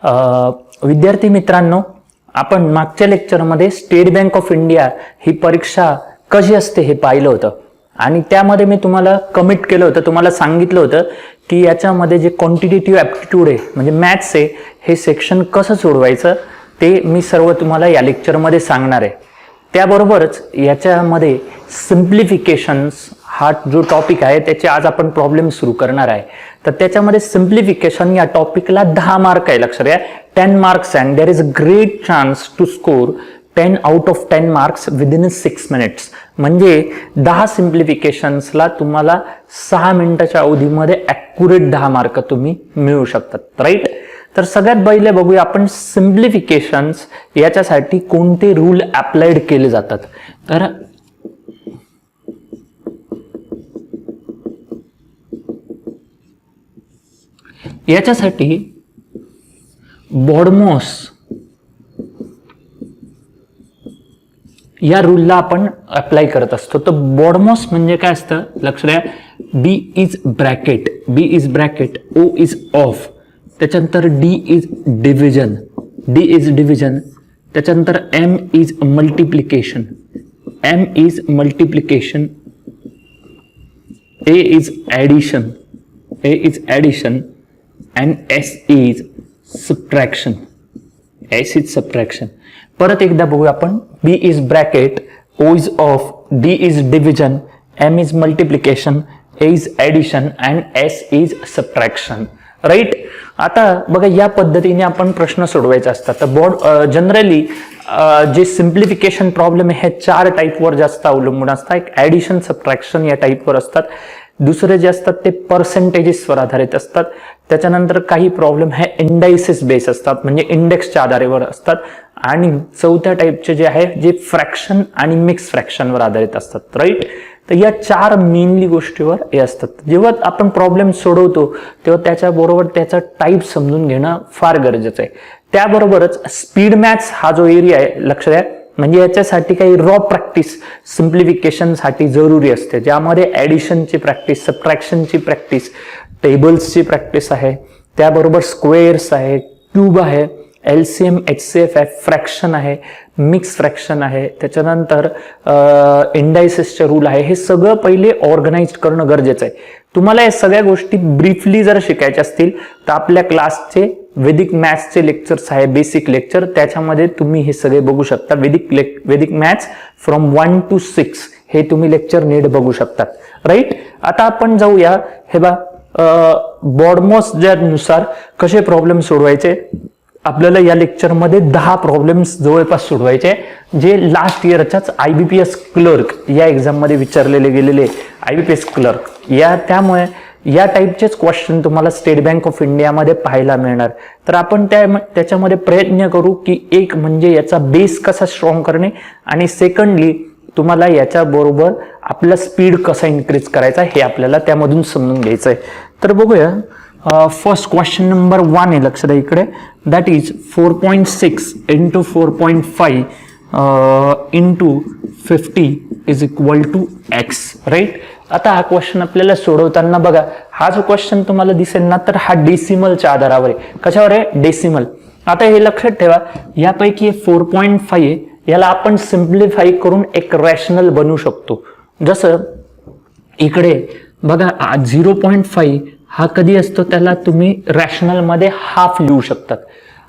विद्यार्थी मित्रांनो, आपण मागच्या लेक्चरमध्ये स्टेट बँक ऑफ इंडिया ही परीक्षा कशी असते हे पाहिलं होतं आणि त्यामध्ये मी तुम्हाला कमिट केलं होतं, तुम्हाला सांगितलं होतं की याच्यामध्ये जे क्वांटिटेटिव्ह ॲप्टिट्यूड आहे म्हणजे मॅथ्स आहे, हे सेक्शन कसं सोडवायचं ते मी सर्व तुम्हाला या लेक्चरमध्ये सांगणार आहे. त्याबरोबरच याच्यामध्ये सिम्प्लिफिकेशन्स हा जो टॉपिक आहे त्याचे आज आपण प्रॉब्लेम सुरू करणार आहे. तर त्याच्यामध्ये सिम्प्लिफिकेशन या टॉपिकला 10 मार्क आहे, लक्षात घ्या 10 marks and there is a great chance to score 10 out of 10 marks within 6 minutes. म्हणजे 10 सिम्प्लिफिकेशन्सला तुम्हाला 6 मिनिटाच्या अवधीमध्ये ॲक्युरेट 10 मार्क तुम्ही मिळवू शकतात, राईट. तर सगळ्यात पहिले बघूया आपण सिम्प्लिफिकेशन्स याच्यासाठी कोणते रूल अप्लाइड केले जातात. तर याच्यासाठी बॉडमॉस या रूलला आपण अप्लाय करत असतो. तर बॉडमॉस म्हणजे काय असतं, लक्ष द्या. B is bracket O is of, त्याच्यानंतर डी इज डिव्हिजन, त्याच्यानंतर M is multiplication, A is addition and S is subtraction. परत एकदा बघूया आपण. B is bracket, O is off, D is division, M is multiplication, A is addition and S is subtraction, right. आता बघा या पद्धतीने आपण प्रश्न सोडवायचे असतात. तर जनरली जे सिम्प्लिफिकेशन प्रॉब्लेम आहे हे 4 टाईपवर जास्त अवलंबून असतात. एक ॲडिशन, सबट्रॅक्शन या टाईपवर असतात. दुसरे जे असतात ते पर्सेंटेजेसवर आधारित असतात. त्याच्यानंतर काही प्रॉब्लेम हे इंडायसिस बेस असतात, म्हणजे इंडेक्सच्या आधारेवर असतात. आणि चौथ्या टाईपचे जे आहे जे फ्रॅक्शन आणि मिक्स फ्रॅक्शनवर आधारित असतात, राईट. तर या 4 मेनली गोष्टीवर हे असतात. जेव्हा आपण प्रॉब्लेम सोडवतो तेव्हा त्याच्याबरोबर त्याचा टाईप समजून घेणं फार गरजेचं आहे. त्याबरोबरच स्पीड मॅथ्स हा जो एरिया आहे, लक्ष द्या, म्हणजे याच्यासाठी काही रॉ प्रॅक्टिस सिम्प्लिफिकेशनसाठी जरुरी असते, ज्यामध्ये ॲडिशनची प्रॅक्टिस, सबट्रॅक्शनची प्रॅक्टिस, टेबल्सची प्रॅक्टिस आहे, त्याबरोबर स्क्वेअर्स आहे, क्यूब आहे, LCM HCF आहे, फ्रॅक्शन आहे, मिक्स फ्रॅक्शन आहे, त्याच्यानंतर इंडायसिसचे रूल आहे. हे सगळं पहिले ऑर्गनाइज करणं गरजेचं आहे. तुम्हाला या सगळ्या गोष्टी ब्रीफली जर शिकायच्या असतील तर आपल्या क्लासचे वैदिक मॅथ्सचे लेक्चर्स आहे, बेसिक लेक्चर, त्याच्यामध्ये तुम्ही हे सगळे बघू शकता. वैदिक मॅथ्स फ्रॉम 1 to 6 हे तुम्ही लेक्चर नीट बघू शकतात, राईट. आता आपण जाऊया. हे बा बॉडमॉस नुसार कसे प्रॉब्लेम सोडवायचे. आपल्याला या लेक्चरमध्ये 10 प्रॉब्लेम्स जवळपास सोडवायचे, जे लास्ट इयरच्याच IBPS क्लर्क या एक्झाममध्ये विचारलेले गेलेले IBPS क्लर्क त्यामुळे या टाईपचेच क्वेश्चन तुम्हाला स्टेट बँक ऑफ इंडियामध्ये पाहायला मिळणार. तर आपण त्याच्यामध्ये प्रयत्न करू की एक म्हणजे याचा बेस कसा स्ट्रॉंग करणे आणि सेकंडली तुम्हाला याच्याबरोबर आपला स्पीड कसा इन्क्रीज करायचा हे आपल्याला त्यामधून समजून घ्यायचं आहे. तर बघूया. फर्स्ट क्वेश्चन नंबर 1 आहे, लक्ष द्या इकडे. That is 4.6 into 4.5 into 50 is equal to x, right. आता हा क्वेश्चन आपल्याला सोडवताना बघा, हा जो क्वेश्चन तुम्हाला दिसेल ना, तर हा डेसिमलच्या आधारावर आहे. कशावर आहे? डेसिमल. आता हे लक्षात ठेवा, यापैकी 4.5 आहे, याला आपण सिम्प्लिफाय करून एक रॅशनल बनवू शकतो. जसं इकडे बघा 0.5 हा कधी असतो, त्याला तुम्ही रॅशनल मध्ये हाफ लिहू शकतात.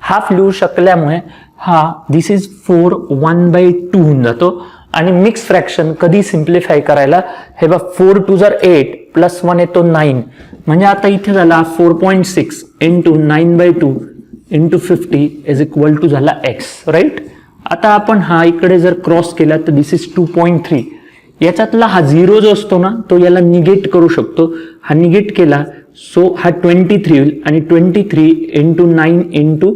हाफ लिहू शकल्यामुळे हा दिस इज 4 1/2 होऊन जातो. आणि मिक्स फ्रॅक्शन कधी सिम्प्लिफाय करायला, हे बघा 4 2 8 प्लस 1 येतो 9. म्हणजे आता इथे झाला 4.6 into 9/2 into 50 is equal to झाला x, राईट. आता आपण हा इकडे जर क्रॉस केला तर दिस इज 2.3. याच्यातला हा 0 जो असतो ना, तो याला निगेट करू शकतो. हा निगेट केला सो हा 23 होईल आणि 23 इंटू 9 इंटू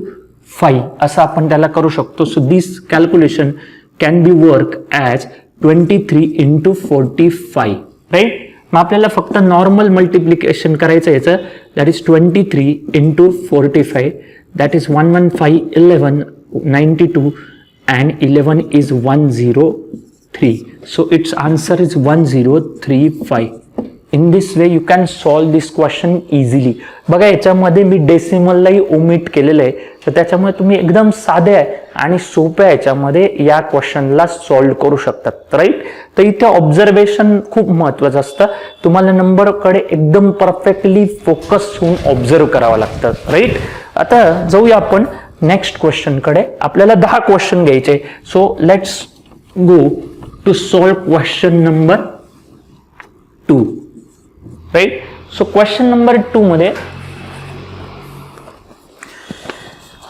5 असं आपण त्याला करू शकतो. So this calculation can be work as 23 into 45, right. मग आपल्याला फक्त नॉर्मल मल्टिप्लिकेशन करायचं याचं. That is 23 into 45, that is 115 11 92 and 11 is 103. So its answer is 1035. In this way you can solve this question easily. बघा याच्यामध्ये मी डेसिमललाही omit केलेलं आहे, तर त्याच्यामुळे तुम्ही एकदम साध्या आणि सोप्या याच्यामध्ये या क्वेश्चनला सॉल्व्ह करू शकतात. राईट. तर इथे ऑब्झर्वेशन खूप महत्वाचं असतं. तुम्हाला नंबरकडे एकदम परफेक्टली फोकस होऊन ऑब्झर्व करावं लागतं. राईट. आता जाऊया आपण नेक्स्ट क्वेश्चन कडे. आपल्याला 10 क्वेश्चन घ्यायचे. So let's go to solve question number 2. Right. So question number 2 मध्ये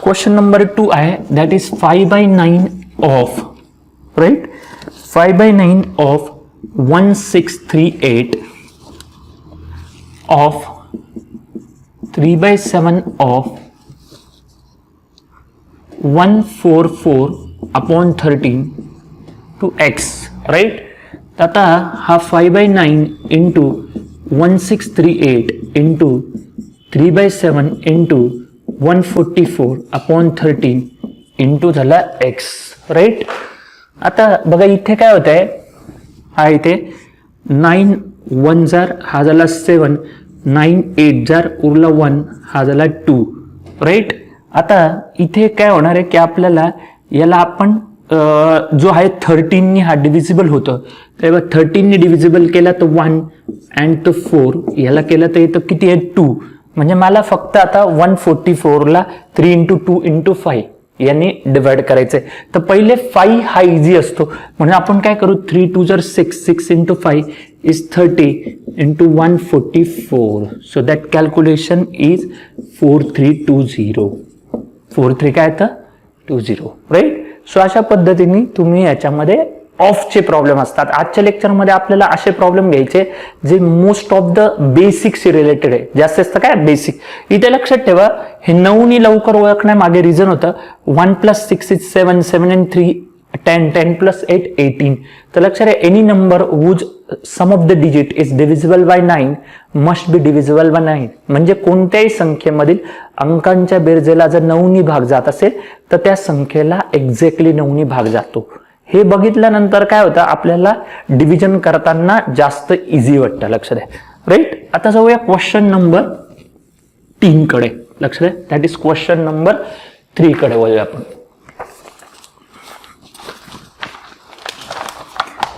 क्वेश्चन नंबर 2 आहे, that is 5/9 of, right, 5/9 of 1638 of 3/7 of 144/13 to x. Right. आता हा 5/9 इंटू 1638 इंटू 3/7 इंटू 144/13 इंटू झाला x. राईट. आता बघा इथे काय होत आहे, हा इथे 9 1 जार हा झाला 7, 9 8 जार उरला 1 हा झाला 2. राईट. आता इथे काय होणार आहे की आपल्याला याला आपण जो आहे 13 हा डिव्हिजिबल होतं, तेव्हा 13 डिव्हिजिबल केला तर 1 अँड तो 4, याला केला तर येतं किती आहे 2. म्हणजे मला फक्त आता 144ला 3 इंटू 2 इंटू 5 यांनी डिवाइड करायचंय. तर पहिले 5 हा इझी असतो, म्हणून आपण काय करू, 3 2 जर 6, 6 into 5 is 30 into 144. So that calculation is 4320. 43 काय येतं 20. राईट. सो अशा पद्धतीने तुम्ही याच्यामध्ये ऑफचे प्रॉब्लेम असतात. आजच्या लेक्चरमध्ये आपल्याला असे प्रॉब्लेम घ्यायचे जे most of the basics related आहे. जास्त असतं काय बेसिक. इथे लक्षात ठेवा, हे 9नी लवकर ओळखण्यामागे रिझन होतं 1 + 6 इज 7, 7 and 3 10, 10 + 8 18. तर लक्षात आहे, any number whose sum of the digit is divisible by 9 must be divisible by 9. म्हणजे कोणत्याही संख्येमधील अंकांच्या बेरजेला जर 9नी भाग जात असेल तर त्या संख्येला एक्झॅक्टली 9नी भाग जातो. हे बघितल्यानंतर काय होतं, आपल्याला डिव्हिजन करताना जास्त इझी वाटतं. लक्षात आहे. राईट. आता जाऊया क्वेश्चन नंबर 3 कडे. लक्षात आहे, दॅट इज क्वेश्चन नंबर 3 कडे वळूया आपण.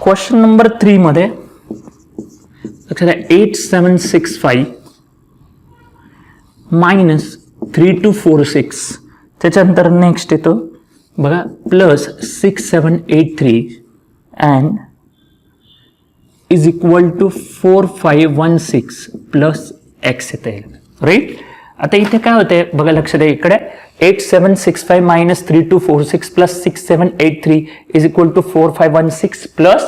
क्वेश्चन नंबर 3 मध्ये लक्षात आहे 8765 मायनस 3246, त्याच्यानंतर नेक्स्ट येतो बघा plus 6783 and is equal to 4516 plus x येते. राईट. आता इथे काय होते बघा, लक्षात आहे, इकडे 8765 minus 3246 plus 6783 is equal to 4516 plus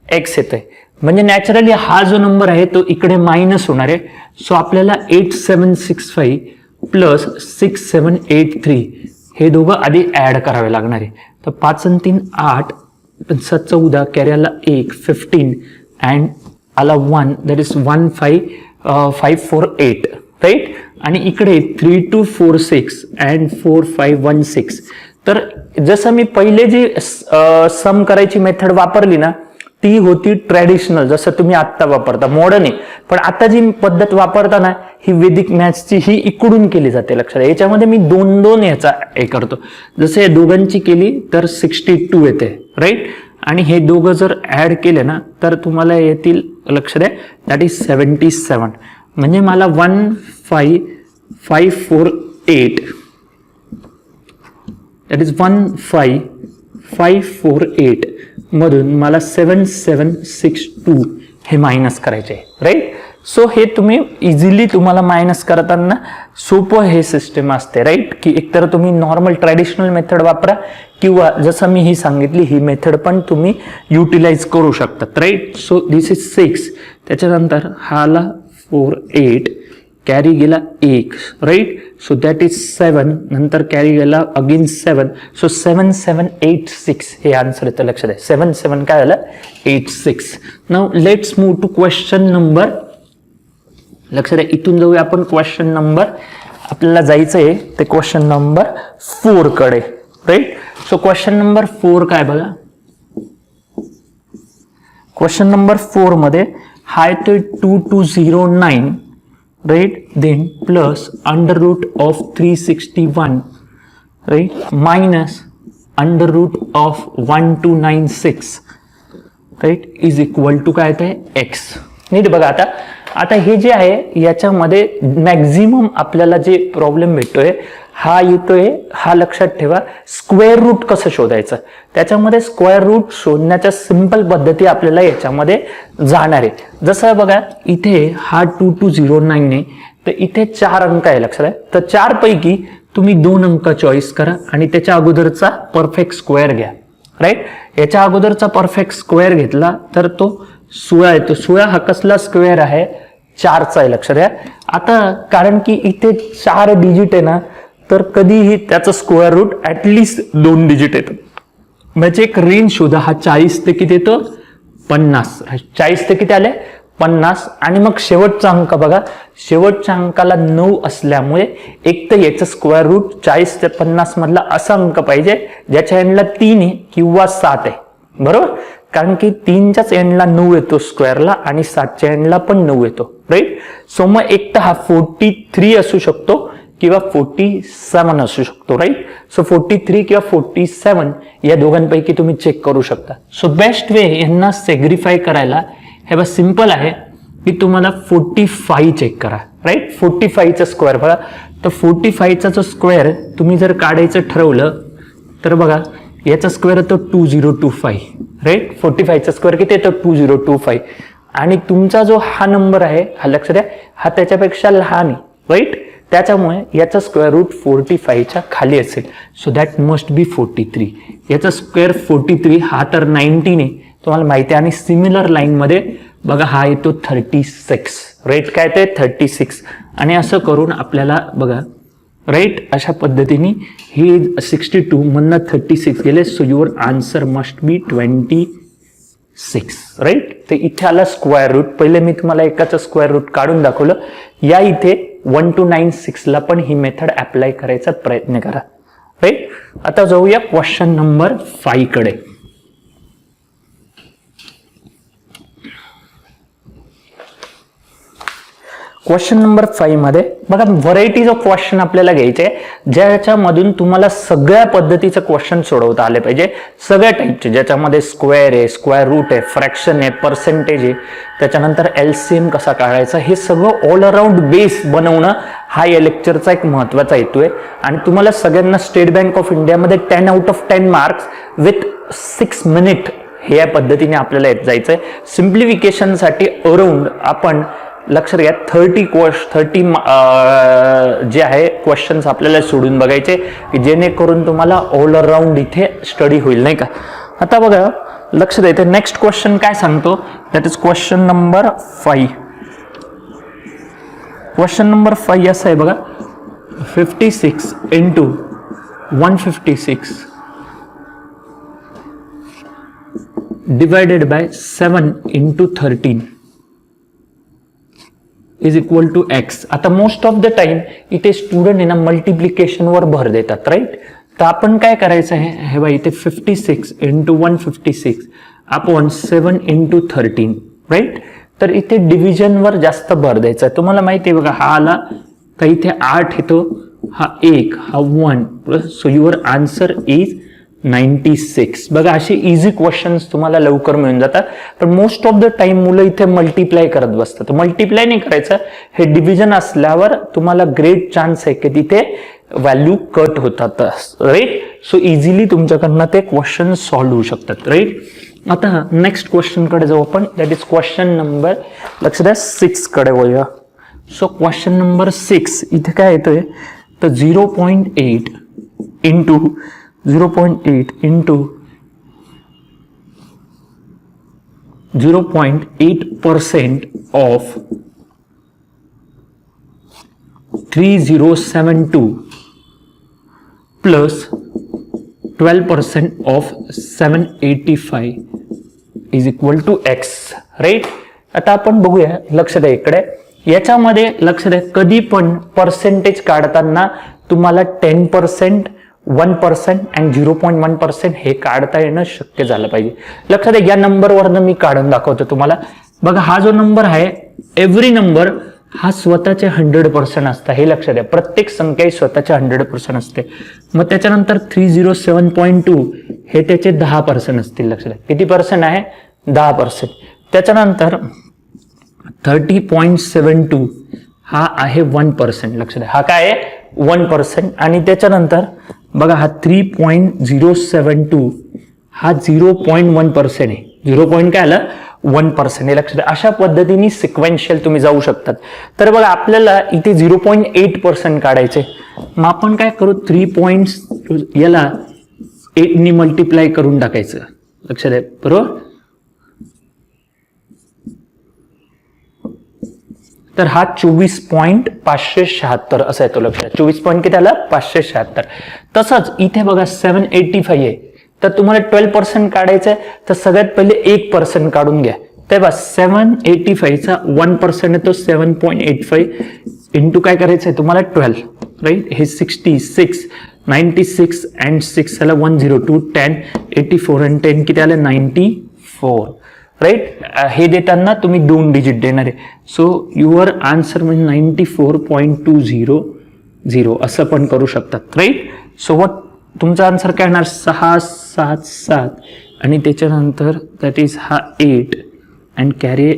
x येते. म्हणजे नॅचरली हा जो नंबर आहे तो इकडे मायनस होणार आहे. सो आपल्याला 8765 प्लस 6783 हे दोघं आधी ऍड करावे लागणार आहे. तर 5 आणि 3 8, 14 कॅरी आला 1 15 अँड आला 1 दॅट इज 15548. राईट. आणि इकडे 3246 अँड 4516. तर जसं मी पहिले जी सम करायची मेथड वापरली ना, ती होती ट्रॅडिशनल, जसं तुम्ही आत्ता वापरता, मॉडर्न आहे. पण आता जी पद्धत वापरता ना, ही वैदिक मॅथ्सची, ही इकडून केली जाते. लक्षात. याच्यामध्ये मी 2 याचा हे करतो. जसं या दोघांची केली तर 62 येते. राईट. आणि हे दोघं जर ऍड केले ना तर तुम्हाला येतील, लक्षात आहे, दॅट इज 77. म्हणजे मला 15548 दॅट इज 15548 मधून मला 7762 हे मायनस करायचे. राईट. सो हे तुम्ही इझिली, तुम्हाला मायनस करताना सोपं हे सिस्टम असते. राईट. की एकतर तुम्ही नॉर्मल ट्रॅडिशनल मेथड वापरा किंवा जसं मी ही सांगितली ही मेथड पण तुम्ही युटिलाइज करू शकतात. राईट. सो दिस इज 6, त्याच्यानंतर हाला 4 8 कॅरी गेला 1. राईट. सो दॅट इज 7, नंतर कॅरी गेला अगेन 7. सो 7786 हे आन्सर येतं. लक्षात आहे, 77 काय झालं 86. Now let's move to question number, लक्षात आहे, इथून जाऊया आपण क्वेश्चन नंबर, आपल्याला जायचं आहे ते क्वेश्चन नंबर 4 कडे. राईट. सो क्वेश्चन नंबर 4 काय बघा, क्वेश्चन नंबर 4 मध्ये हा येतोय 2209, right, then plus under root of 361, right, minus under root of 1296, right, is equal to काय येते एक्स. नीट बघा आता हे जे आहे याच्यामध्ये मॅक्झिमम आपल्याला जे प्रॉब्लेम भेटतोय हा येतोय, हा लक्षात ठेवा, स्क्वेअर रूट कसं शोधायचं. त्याच्यामध्ये स्क्वेअर रूट शोधण्याच्या सिंपल पद्धती आपल्याला याच्यामध्ये जाणार आहे. जसं बघा इथे हा 2209 आहे, तर इथे 4 अंक आहे लक्षात आहे, तर 4 पैकी तुम्ही 2 अंक चॉईस करा आणि त्याच्या अगोदरचा परफेक्ट स्क्वेअर घ्या, राईट. याच्या अगोदरचा परफेक्ट स्क्वेअर घेतला तर तो 16 येतो. 16 हा कसला स्क्वेअर आहे, 4चा आहे लक्षात घ्या. आता कारण की इथे 4 डिजिट आहे ना, तर कधीही त्याचं स्क्वेअर रूट ऍटलिस्ट 2 डिजिट येतं. म्हणजे एक रेंज शोधा. हा 40 ते किती येतो, 50. 40 ते किती आले, 50. आणि मग शेवटचा अंक बघा, शेवटच्या अंकाला 9 असल्यामुळे एक तर याचं स्क्वेअर रूट 40 ते 50 मधला असा अंक पाहिजे ज्याच्या एंडला 3 आहे किंवा 7 आहे, बरोबर. कारण की 3च्याच एंडला 9 येतो स्क्वेअरला आणि 7च्या एंडला पण 9 येतो, राईट. सो मग एक तर हा 43 असू शकतो किंवा 47 असू शकतो, राईट. सो 43 किंवा 47 या दोघांपैकी तुम्ही चेक करू शकता. सो बेस्ट वे यांना सेग्रिफाय करायला हे बस सिंपल आहे की तुम्हाला 45 चेक करा, राईट. 45चा स्क्वेअर बघा, तर 45चा जो स्क्वेअर तुम्ही जर काढायचं ठरवलं तर बघा याचा स्क्वेअर येतो 2025, राईट. 45चा स्क्वेअर किती येतो, 2025. आणि तुमचा जो हा नंबर आहे हा लक्षात द्या, हा त्याच्यापेक्षा लहान आहे, राईट. त्याच्यामुळे याचा स्क्वेअर रूट 45च्या खाली असेल. So that must be 43. याचा स्क्वेअर 43, हा तर 19 आहे तुम्हाला माहिती आहे. आणि सिमिलर लाईन मध्ये बघा हा येतो 36, राईट. काय ते 36. आणि असं करून आपल्याला बघा, राईट, अशा पद्धतीने ही 62 मधनं 36 गेले. So your answer must be 26, right. तर इथे आला स्क्वेअर रूट. पहिले मी तुम्हाला एकाचं स्क्वेअर रूट काढून दाखवलं. या इथे 1296 ला पण ही मेथड अप्लाय करायचा प्रयत्न करा, राईट. आता जाऊया क्वेश्चन नंबर 5 कडे. क्वेश्चन नंबर 5 मध्ये बघा व्हरायटीज ऑफ क्वेश्चन आपल्याला घ्यायचे, ज्याच्यामधून तुम्हाला सगळ्या पद्धतीचे क्वेश्चन सोडवता आले पाहिजे, सगळ्या टाईपचे, ज्याच्यामध्ये स्क्वेअर आहे, स्क्वेअर रूट आहे, फ्रॅक्शन आहे, पर्सेंटेज आहे, त्याच्यानंतर LCM कसा काढायचा, हे सगळं ऑल अराउंड बेस बनवणं हा या लेक्चरचा एक महत्वाचा हेतू आहे. आणि तुम्हाला सगळ्यांना स्टेट बँक ऑफ इंडियामध्ये 10 out of 10 marks with 6 minute हे या पद्धतीने आपल्याला येत जायचंय. सिम्प्लिफिकेशनसाठी अराउंड आपण लक्षात घ्या 30 जे आहे क्वेश्चन्स आपल्याला सोडून बघायचे की जेणेकरून तुम्हाला ऑल अराउंड इथे स्टडी होईल, नाही का. आता बघा लक्षात येते नेक्स्ट क्वेश्चन काय सांगतो, that is question number 5. Question number 5 असं आहे बघा, 56 into 156 divided by 7 into 13 is equal to x. आता मोस्ट ऑफ द टाइम इथे स्टुडंट आहे ना मल्टिप्लिकेशन वर भर देतात, राईट. तर आपण काय करायचं आहे, हे बघा इथे 56 into 156 अपॉन 7 into 13, राईट. तर इथे डिव्हिजन वर जास्त भर द्यायचा. तुम्हाला माहिती आहे बघा, हा आला तर इथे 8 येतो, हा 1, हा 1 plus. So your answer is 96. बघा असे इझी क्वेश्चन्स तुम्हाला लवकर मिळून जातात. पण मोस्ट ऑफ द टाइम मुलं इथे मल्टिप्लाय करत बसतात. मल्टिप्लाय नाही करायचं, हे डिव्हिजन असल्यावर तुम्हाला ग्रेट चान्स आहे की तिथे व्हॅल्यू कट होतात, राईट. सो इझिली तुमच्याकडनं ते क्वेश्चन सॉल्व्ह होऊ शकतात, राईट. आता नेक्स्ट क्वेश्चन कडे जाऊ आपण, दॅट इज क्वेश्चन नंबर लक्ष द्या 6 कडे वळूया. सो क्वेश्चन नंबर 6 इथे काय येतोय तर 0.8 into 0.8% of 3072 plus 12% of 785 is equal to x, right. आता आपण बघूया, लक्ष द्या इकडे, याच्यामध्ये लक्ष द्या कधी पण पर्सेंटेज काढताना तुम्हाला 10%, 1% and 0.1% हे काढता येणं शक्य झालं पाहिजे. लक्षात द्या या नंबरवरनं मी काढून दाखवतो तुम्हाला. बघा हा जो नंबर आहे, एव्हरी नंबर हा स्वतःचे 100% असतं, हे लक्षात द्या. प्रत्येक संख्या ही स्वतःचे 100% असते. मग त्याच्यानंतर 307.2 हे त्याचे 10% असतील, लक्षात द्या. किती पर्सेंट आहे? 10%. त्याच्यानंतर 30.72 हा आहे 1%, लक्षात द्या. हा काय आहे? 1%. आणि त्याच्यानंतर बघा हा 3.072 हा 0.1% आहे. 0. काय आलं? 1% हे लक्षात. अशा पद्धतीने सिक्वेन्शियल तुम्ही जाऊ शकतात. तर बघा आपल्याला इथे 0.8% काढायचे. मग आपण काय करू? 3 याला 8 ने मल्टिप्लाय करून टाकायचं, लक्षात आहे, बरोबर. तर हा 24.576 असा येतो, लक्षात. 24 पॉईंट किती आला? 576. तसंच इथे बघा 785 आहे, तर तुम्हाला 12% काढायचंय, तर सगळ्यात पहिले 1% काढून घ्या. तेव्हा 785 चा 1% येतो 7.85 इंटू काय करायचंय तुम्हाला? 12, राईट. हे 66, 96 अँड 6 आला 102, 10, 84 अँड 10 किती आलं? 94, राईट. हे देताना तुम्ही 2 डिजिट देणार आहे. सो युअर आन्सर म्हणजे 94.200 असं पण करू शकतात, राईट. सो तुमचा आन्सर काय येणार? 677 आणि त्याच्यानंतर दॅट इज हा 8 अँड कॅरी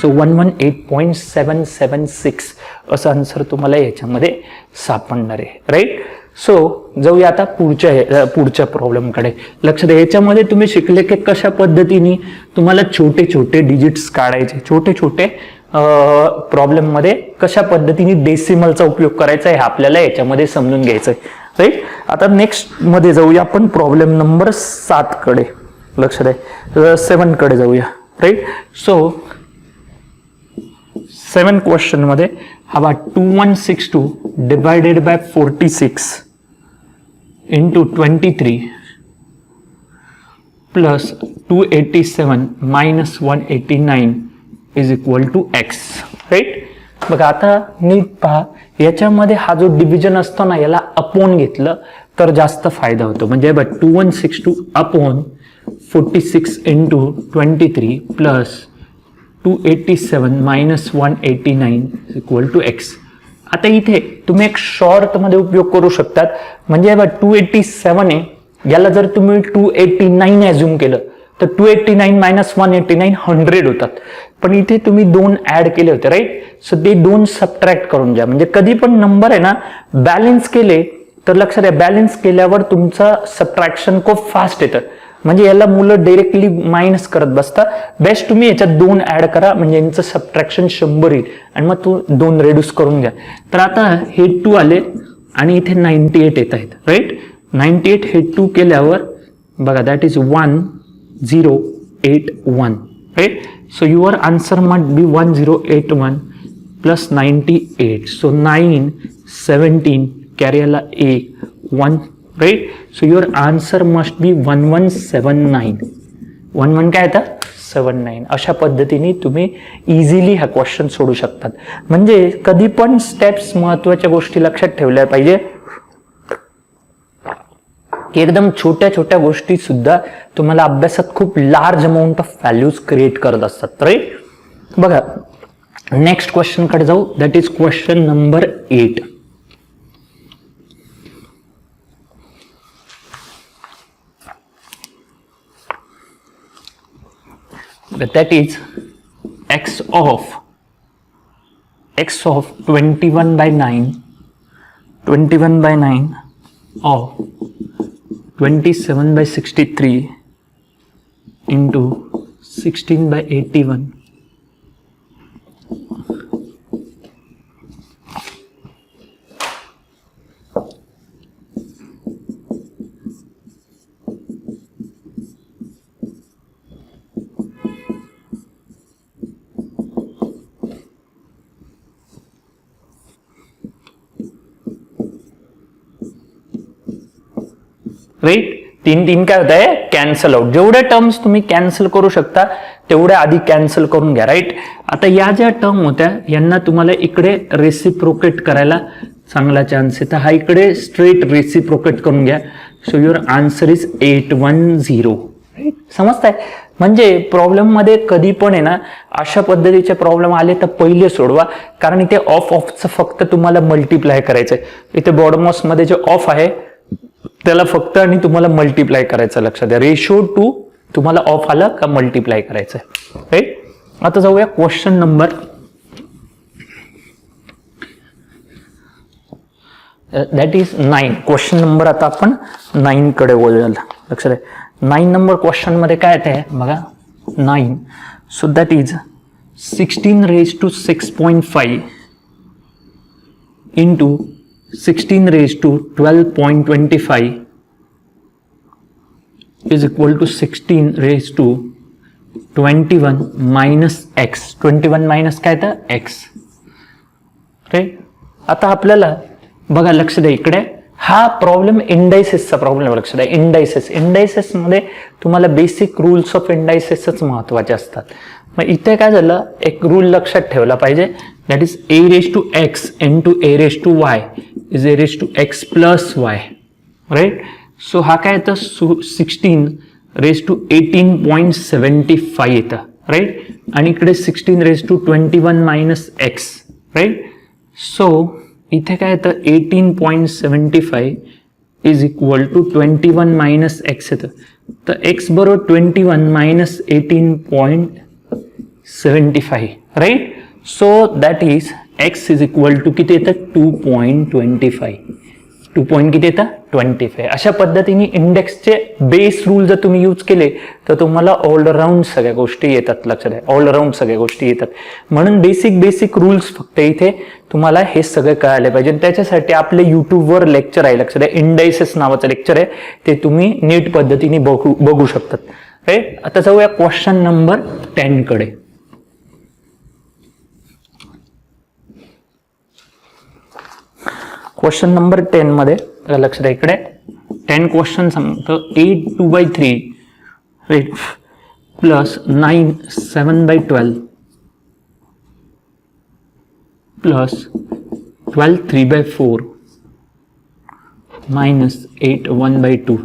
सो 118.776 असं आन्सर तुम्हाला याच्यामध्ये सापडणार आहे, राईट. सो जाऊया आता पुढच्या प्रॉब्लेमकडे. लक्ष द्या, याच्यामध्ये तुम्ही शिकले की कशा पद्धतीने तुम्हाला छोटे छोटे डिजिट्स काढायचे, छोटे छोटे प्रॉब्लेम मध्ये कशा पद्धतीने डेसिमलचा उपयोग करायचा आहे आपल्याला याच्यामध्ये समजून घ्यायचं आहे, राईट. आता नेक्स्ट मध्ये जाऊया आपण प्रॉब्लेम नंबर 7 कडे. लक्ष द्या, 7 कडे जाऊया, राईट. सो 7 क्वेश्चन मध्ये हा 2162 divided by 46 into 23 plus 287 minus 189 is equal to x, right. बघा आता नीट पहा, याच्यामध्ये हा जो डिव्हिजन असतो ना याला अपॉन घेतलं तर जास्त फायदा होतो. म्हणजे 2162 upon 46 into 23 plus 287 minus 189 is equal to x. आता इथे तुम्ही एक शॉर्ट मध्ये उपयोग करू शकतात. म्हणजे 287 आहे, याला जर तुम्ही 289 ऍझ्युम केलं तर 289 मायनस 189 100 होतात. पण इथे तुम्ही 2 ऍड केले होते, राईट. सो ते 2 सबट्रॅक्ट करून घ्या. म्हणजे कधी पण नंबर आहे ना बॅलन्स केले तर लक्षात द्या, बॅलन्स केल्यावर तुमचं सबट्रॅक्शन खूप फास्ट येतं. म्हणजे याला मुलं डायरेक्टली मायनस करत बसता. बेस्ट तुम्ही याच्यात 2 ऍड करा, म्हणजे यांचं सबट्रॅक्शन 100 येईल आणि मग तू 2 रेड्यूस करून घ्या. तर आता हे 2 आले आणि इथे 98 येत आहेत, राईट. 98 हे 2 केल्यावर बघा that is 1081, right. So your answer must be 1081 plus 98. So 9 17 carry आला A 1, right. So your answer must be 1179. 11 काय येतं? 79. अशा पद्धतीने तुम्ही इझिली हा क्वेश्चन सोडू शकतात. म्हणजे कधी पण स्टेप्स महत्वाच्या गोष्टी लक्षात ठेवल्या पाहिजे की एकदम छोट्या छोट्या गोष्टी सुद्धा तुम्हाला अभ्यासात खूप large amount of values create करत असतात, राईट. बघा नेक्स्ट क्वेश्चन कडे जाऊ. That is question number 8. that is x of 21 by 9 of 27 by 63 into 16 by 81 right. 3 काय होत आहे? Cancel out. जेवढे टर्म्स तुम्ही कॅन्सल करू शकता तेवढ्या आधी कॅन्सल करून घ्या, राईट. आता या ज्या टर्म होत्या यांना तुम्हाला इकडे रेसिप्रोकेट करायला चांगला चान्स आहे. तर हा इकडे स्ट्रेट रेसिप्रोकेट करून घ्या. So your answer is 810, right. समजताय? म्हणजे प्रॉब्लेम मध्ये कधी पण आहे ना अशा पद्धतीचे प्रॉब्लेम आले तर पहिले सोडवा, कारण इथे ऑफचं फक्त तुम्हाला मल्टिप्लाय करायचंय. इथे बॉटममोस्ट मध्ये जे ऑफ आहे त्याला फक्त आणि तुम्हाला मल्टिप्लाय करायचं. लक्षात द्या, रेशो टू तुम्हाला ऑफ आलं का मल्टिप्लाय करायचंय. राईट. आता जाऊया question number that is 9. Question number आता आपण 9 कडे बोलूया. लक्षात आहे, 9 नंबर क्वेश्चन मध्ये काय येते बघा. 9, so that is 16 raised to 6.5 into 16 raised to 12.25 is equal to 16 raised to 21 minus x. 21 minus काय तर x. राईट. आता आपल्याला बघा लक्ष द्या, इकडे हा प्रॉब्लेम इंडायसेसचा प्रॉब्लेम. लक्ष द्या, इंडायसेस मध्ये तुम्हाला बेसिक रूल्स ऑफ इंडायसेसच महत्वाचे असतात. मग इथे काय झालं, एक रूल लक्षात ठेवला पाहिजे, that is a raised to x into a raised to y is a raised to x plus y. Right. So हा काय येतं 16 raised to 18.75 येतं. राईट. आणि इकडे 16 raised to 21 minus x. Right. So इथे काय येतं 18.75 is equal to 21 minus x येतं. तर एक्स बरोबर 21 minus 18.75. Right. So that is x is equal to किती येतं 2.25. 2 किती येतं 25. अशा पद्धतीने इंडेक्सचे बेस रूल जर तुम्ही यूज केले तर तुम्हाला ऑलराऊंड सगळ्या गोष्टी येतात. लक्षात आहे, ऑलराऊंड सगळ्या गोष्टी येतात. म्हणून बेसिक रूल्स फक्त इथे तुम्हाला हे सगळं कळायला पाहिजे. त्याच्यासाठी आपले युट्यूबवर लेक्चर आहे. लक्षात आहे, इंडायसेस नावाचं लेक्चर आहे, ते तुम्ही नीट पद्धतीने बघू शकतात. राईट. आता जाऊया क्वेश्चन नंबर 10 कडे. क्वेश्चन नंबर 10 मध्ये लक्ष द्या, इकडे 10 क्वेश्चन सांगतो. 8 2/3 राईट प्लस 9 7/12 प्लस 12 3/4 मायनस 8 1/2.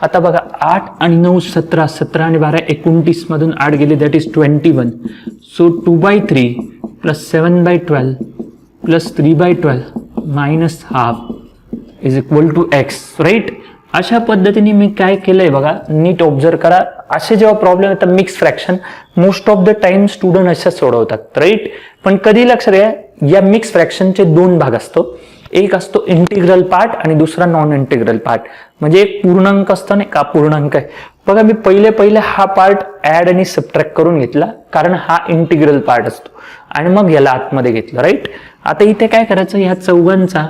आता बघा 8 आणि 9 17, 17 आणि 12 29 मधून 8 गेले, that is 21. So 2/3 plus 7/12 plus 3/12 minus half is equal to x. Right. अशा पद्धतीने मी काय केलंय बघा, नीट ऑब्झर्व करा. असे जेव्हा प्रॉब्लेम येतात mix fraction, most of the time student अशा सोडवतात. राईट. पण कधी लक्षात घ्या, या मिक्स फ्रॅक्शनचे 2 भाग असतो. एक असतो इंटिग्रल पार्ट आणि दुसरा नॉन इंटिग्रल पार्ट. म्हणजे एक पूर्णांक असतो नाही का, पूर्णांक आहे बघा. मी पहिले हा पार्ट ऍड आणि सबट्रॅक्ट करून घेतला, कारण हा इंटिग्रल पार्ट असतो, आणि मग याला आतमध्ये घेतलं. राईट. आता इथे काय करायचं, ह्या चौघांचा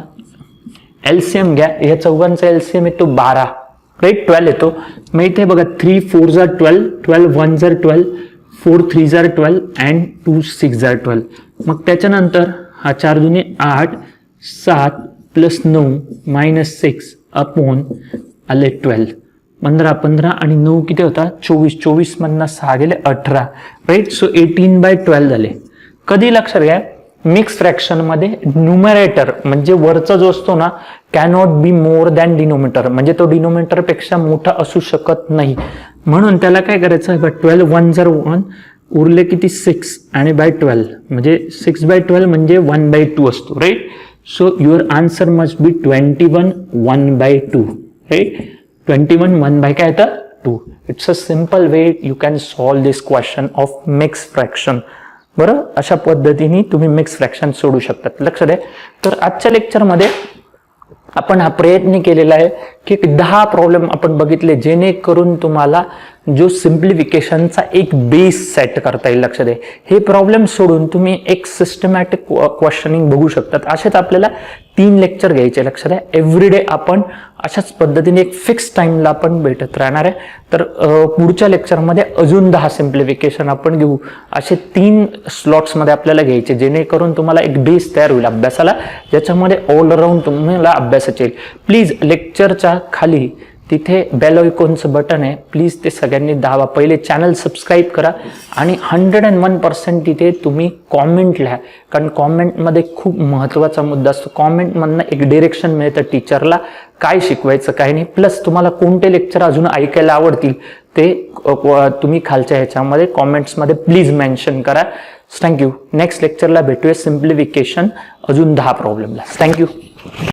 एलसीएम घ्या. ह्या चौघांचा एलसीएम येतो 12. राईट. 12 येतो. मग इथे बघा 3 4 जार 12, 12 1 जार 12, 4 3 जार 12 अँड 2 6 जार 12. मग त्याच्यानंतर हा 4 दुने 8, 7 प्लस 9 मायनस 6 अपॉन आले 12. 15 15 आणि 9 किती होता 24. 24 मधनं 6 गेले 18. राईट. सो 18/12 झाले. कधी लक्षात घ्या, मिक्स फ्रॅक्शन मध्ये न्यूमरेटर म्हणजे वरचा जो असतो ना, cannot be more than denominator, म्हणजे तो डिनोमिनेटर पेक्षा मोठा असू शकत नाही. म्हणून त्याला काय करायचं, 12 1 जार 1 उरले किती 6 आणि बाय 12 म्हणजे 6/12 म्हणजे 1/2 असतो. Right. So your answer must be 21 1/2. Right. 21 1 काय येतं 2. It's a simple way you can solve this question of mix fraction. बरं, अशा पद्धतीने तुम्ही मिक्स फ्रॅक्शन सोडू शकतात. लक्ष द्या. तर आजच्या लेक्चरमध्ये आपण हा प्रयत्न केलेला आहे की 10 प्रॉब्लेम आपण बघितले, जेणेकरून तुम्हाला जो सिम्प्लिफिकेशनचा एक बेस सेट करता येईल. लक्ष द्या, हे प्रॉब्लेम सोडून तुम्ही एक सिस्टमॅटिक क्वेश्चनिंग बघू शकतात. असेच आपल्याला 3 लेक्चर घ्यायचे. लक्ष द्या, एव्हरीडे आपण अशाच पद्धतीने एक फिक्स टाइमला आपण भेटत राहणार आहे. तर पुढच्या लेक्चरमध्ये अजून 10 सिम्प्लिफिकेशन आपण घेऊ. असे 3 स्लॉट्समध्ये आपल्याला घ्यायचे, जेणेकरून तुम्हाला एक बेस तयार होईल अभ्यासाला, ज्याच्यामध्ये ऑलराऊंड तुम्हाला अभ्यासाचे येईल. प्लीज लेक्चरच्या खाली तिथे बेल आयकॉनचं बटन आहे, प्लीज ते सगळ्यांनी दाबा. पहिले चॅनल सबस्क्राईब करा आणि 101% तिथे तुम्ही कॉमेंट लिहा, कारण कॉमेंटमध्ये खूप महत्त्वाचा मुद्दा असतो. कॉमेंटमधनं एक डिरेक्शन मिळतं टीचरला काय शिकवायचं काय नाही. प्लस तुम्हाला कोणते लेक्चर अजून ऐकायला आवडतील ते तुम्ही खालच्या ह्याच्यामध्ये कॉमेंट्समध्ये प्लीज मेन्शन करा. थँक्यू. नेक्स्ट लेक्चरला भेटूया सिम्प्लिफिकेशन अजून 10 प्रॉब्लेमला. थँक्यू.